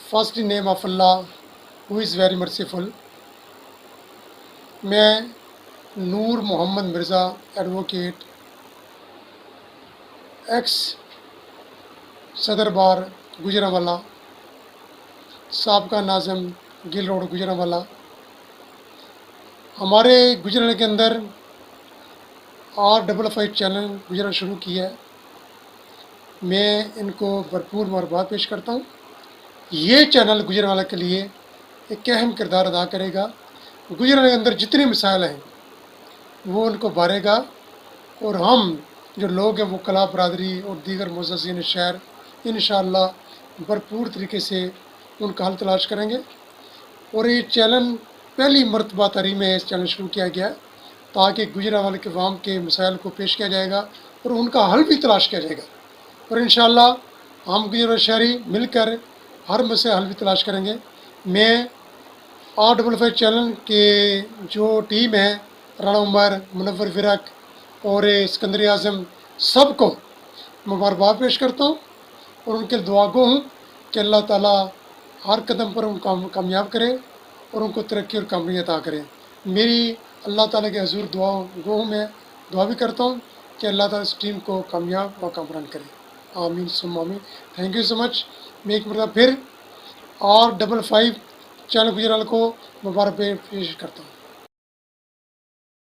First in name of Allah, who is very merciful. میں نور محمد Mirza advocate x صدر بار گجرانوالہ، سابقہ ناظم گل road Gujranwala, ہمارے گجرانوالہ کے اندر R55 چینل گجرا شروع کیا ہے. میں ان کو بھرپور مبارکباد پیش کرتا ہوں. یہ چینل گجرانوالہ کے لیے ایک اہم کردار ادا کرے گا. گجرانوالہ کے اندر جتنے مسائل ہیں وہ ان کو بھارے گا، اور ہم جو لوگ ہیں وہ کلا برادری اور دیگر معززین شہر انشاءاللہ بھرپور طریقے سے ان کا حل تلاش کریں گے. اور یہ چینل پہلی مرتبہ تاریخ میں اس چینل شروع کیا گیا تاکہ گجرانوالہ کے عوام کے مسائل کو پیش کیا جائے گا اور ان کا حل بھی تلاش کیا جائے گا. اور انشاءاللہ ہم گجرانوالہ شہری مل کر ہر مسئلے حل بھی تلاش کریں گے. میں R55 چینل کے جو ٹیم ہے، رانا عمر، منور فرق اور اسکندر اعظم، سب کو مبارکباد پیش کرتا ہوں اور ان کے دعا گو ہوں کہ اللہ تعالیٰ ہر قدم پر ان کو کامیاب کرے اور ان کو ترقی اور کامیابی عطا کرے. میری اللہ تعالیٰ کے حضور دعا گو ہوں، میں دعا بھی کرتا ہوں کہ اللہ تعالیٰ اس ٹیم کو کامیاب و کامران کرے. آمین ثم آمین. تھینک یو سو مچ. میں ایک مرتبہ پھر R55 چینل گجرانوالہ کو مبارک پیش کرتا ہوں.